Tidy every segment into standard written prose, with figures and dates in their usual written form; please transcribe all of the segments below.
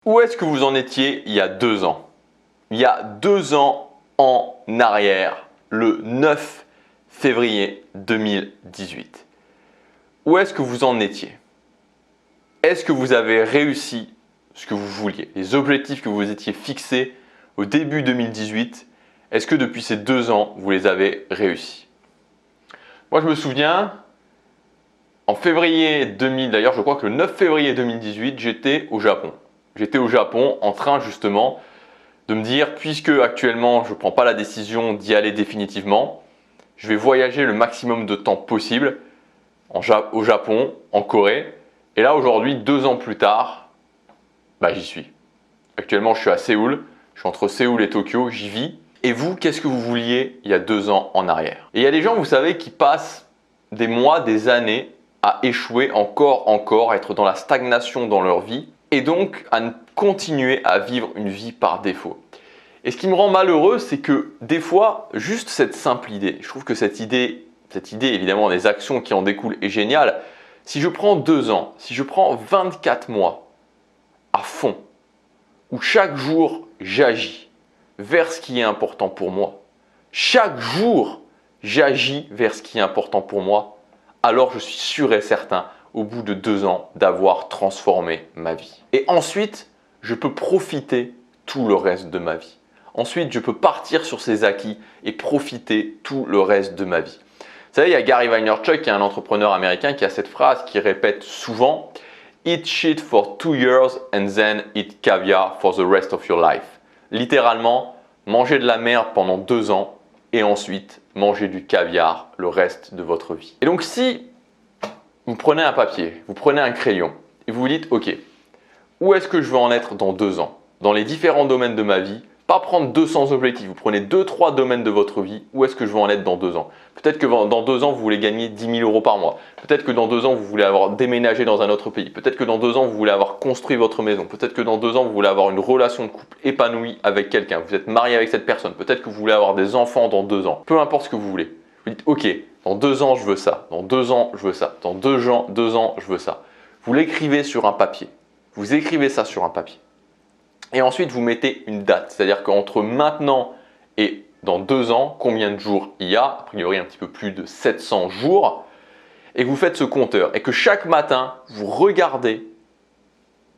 Où est-ce que vous en étiez il y a 2 ans? Il y a 2 ans en arrière, le 9 février 2018. Où est-ce que vous en étiez? Est-ce que vous avez réussi ce que vous vouliez? Les objectifs que vous étiez fixés au début 2018, est-ce que depuis ces 2 ans, vous les avez réussis? Moi, je me souviens, en février 2000, d'ailleurs, je crois que le 9 février 2018, j'étais au Japon. J'étais au Japon en train justement de me dire, puisque actuellement je ne prends pas la décision d'y aller définitivement, je vais voyager le maximum de temps possible au Japon, en Corée. Et là aujourd'hui, 2 ans plus tard, j'y suis. Actuellement je suis à Séoul, je suis entre Séoul et Tokyo, j'y vis. Et vous, qu'est-ce que vous vouliez il y a 2 ans en arrière? Et il y a des gens, vous savez, qui passent des mois, des années à échouer encore, à être dans la stagnation dans leur vie et donc à continuer à vivre une vie par défaut. Et ce qui me rend malheureux, c'est que des fois, juste cette simple idée, je trouve que cette idée évidemment des actions qui en découlent est géniale. Si je prends 2 ans, si je prends 24 mois à fond, où chaque jour j'agis vers ce qui est important pour moi, chaque jour j'agis vers ce qui est important pour moi, alors je suis sûr et certain au bout de 2 ans d'avoir transformé ma vie. Et ensuite, je peux profiter tout le reste de ma vie. Ensuite, je peux partir sur ces acquis et profiter tout le reste de ma vie. Vous savez, il y a Gary Vaynerchuk, qui est un entrepreneur américain, qui a cette phrase qu'il répète souvent: Eat shit for 2 years and then eat caviar for the rest of your life. Littéralement, manger de la merde pendant 2 ans et ensuite manger du caviar le reste de votre vie. Et donc si vous prenez un papier, vous prenez un crayon et vous vous dites, ok, où est-ce que je veux en être dans 2 ans? Dans les différents domaines de ma vie, pas prendre 200 objectifs, vous prenez 2-3 domaines de votre vie, où est-ce que je veux en être dans 2 ans? Peut-être que dans 2 ans, vous voulez gagner 10 000 euros par mois. Peut-être que dans 2 ans, vous voulez avoir déménagé dans un autre pays. Peut-être que dans 2 ans, vous voulez avoir construit votre maison. Peut-être que dans 2 ans, vous voulez avoir une relation de couple épanouie avec quelqu'un. Vous êtes marié avec cette personne. Peut-être que vous voulez avoir des enfants dans 2 ans. Peu importe ce que vous voulez. Vous dites, ok, dans 2 ans, je veux ça. Dans 2 ans, je veux ça. Dans 2 ans, je veux ça. Vous l'écrivez sur un papier. Vous écrivez ça sur un papier. Et ensuite, vous mettez une date. C'est-à-dire qu'entre maintenant et dans 2 ans, combien de jours il y a? A priori, un petit peu plus de 700 jours. Et vous faites ce compteur. Et que chaque matin, vous regardez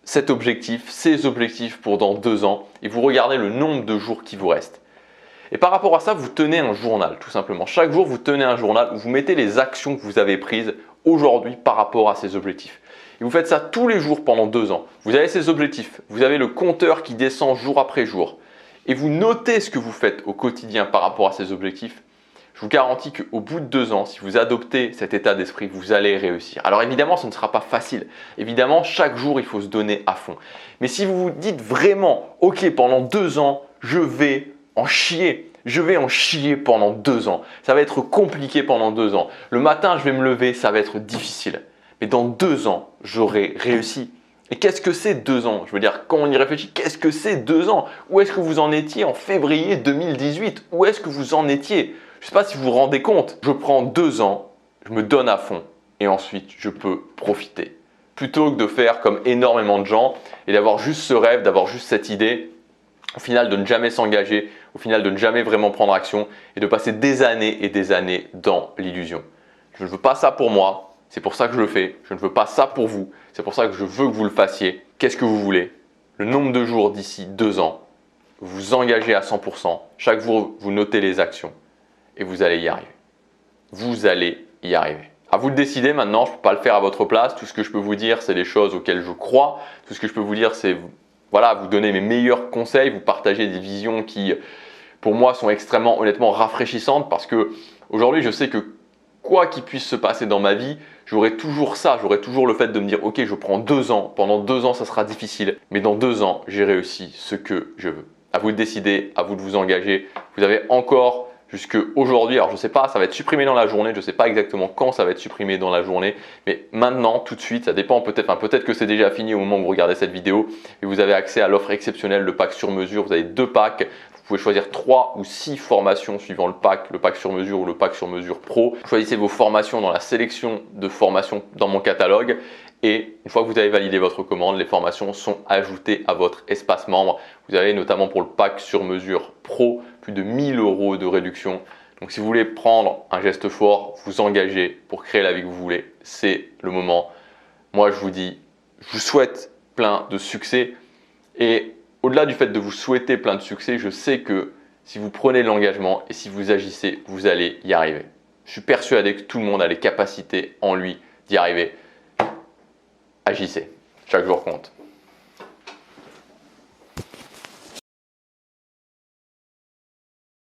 cet objectif, ces objectifs pour dans 2 ans. Et vous regardez le nombre de jours qui vous restent. Et par rapport à ça, vous tenez un journal, tout simplement. Chaque jour, vous tenez un journal où vous mettez les actions que vous avez prises aujourd'hui par rapport à ces objectifs. Et vous faites ça tous les jours pendant 2 ans. Vous avez ces objectifs, vous avez le compteur qui descend jour après jour. Et vous notez ce que vous faites au quotidien par rapport à ces objectifs. Je vous garantis qu'au bout de 2 ans, si vous adoptez cet état d'esprit, vous allez réussir. Alors évidemment, ce ne sera pas facile. Évidemment, chaque jour, il faut se donner à fond. Mais si vous vous dites vraiment, ok, pendant 2 ans, je vais en chier. Je vais en chier pendant 2 ans. Ça va être compliqué pendant 2 ans. Le matin, je vais me lever, ça va être difficile. Mais dans 2 ans, j'aurai réussi. Et qu'est-ce que c'est 2 ans? Je veux dire, quand on y réfléchit, qu'est-ce que c'est 2 ans? Où est-ce que vous en étiez en février 2018? Où est-ce que vous en étiez? Je ne sais pas si vous vous rendez compte. Je prends 2 ans, je me donne à fond et ensuite je peux profiter. Plutôt que de faire comme énormément de gens et d'avoir juste ce rêve, d'avoir juste cette idée, au final de ne jamais s'engager, au final de ne jamais vraiment prendre action et de passer des années et des années dans l'illusion. Je ne veux pas ça pour moi. C'est pour ça que je le fais. Je ne veux pas ça pour vous. C'est pour ça que je veux que vous le fassiez. Qu'est-ce que vous voulez? Le nombre de jours d'ici 2 ans, vous vous engagez à 100%. Chaque jour, vous notez les actions et vous allez y arriver. Vous allez y arriver. À vous de décider maintenant. Je ne peux pas le faire à votre place. Tout ce que je peux vous dire, c'est les choses auxquelles je crois. Tout ce que je peux vous dire, c'est vous donner mes meilleurs conseils, vous partager des visions qui, pour moi, sont extrêmement, honnêtement, rafraîchissantes parce que aujourd'hui, je sais que quoi qu'il puisse se passer dans ma vie, j'aurai toujours ça, j'aurai toujours le fait de me dire ok, je prends 2 ans, pendant 2 ans ça sera difficile, mais dans 2 ans j'ai réussi ce que je veux. À vous de décider, à vous de vous engager. Vous avez encore jusque aujourd'hui, alors je ne sais pas, ça va être supprimé dans la journée, je ne sais pas exactement quand ça va être supprimé dans la journée, mais maintenant, tout de suite, ça dépend peut-être que c'est déjà fini au moment où vous regardez cette vidéo et vous avez accès à l'offre exceptionnelle, le pack sur mesure. Vous avez 2 packs. Vous pouvez choisir 3 ou 6 formations suivant le pack sur mesure ou le pack sur mesure pro. Choisissez vos formations dans la sélection de formations dans mon catalogue Et une fois que vous avez validé votre commande, les formations sont ajoutées à votre espace membre. Vous avez notamment pour le pack sur mesure pro, plus de 1000 € de réduction. Donc si vous voulez prendre un geste fort, vous engager pour créer la vie que vous voulez, c'est le moment. Moi je vous souhaite plein de succès. Et au-delà du fait de vous souhaiter plein de succès, je sais que si vous prenez de l'engagement et si vous agissez, vous allez y arriver. Je suis persuadé que tout le monde a les capacités en lui d'y arriver. Agissez, chaque jour compte.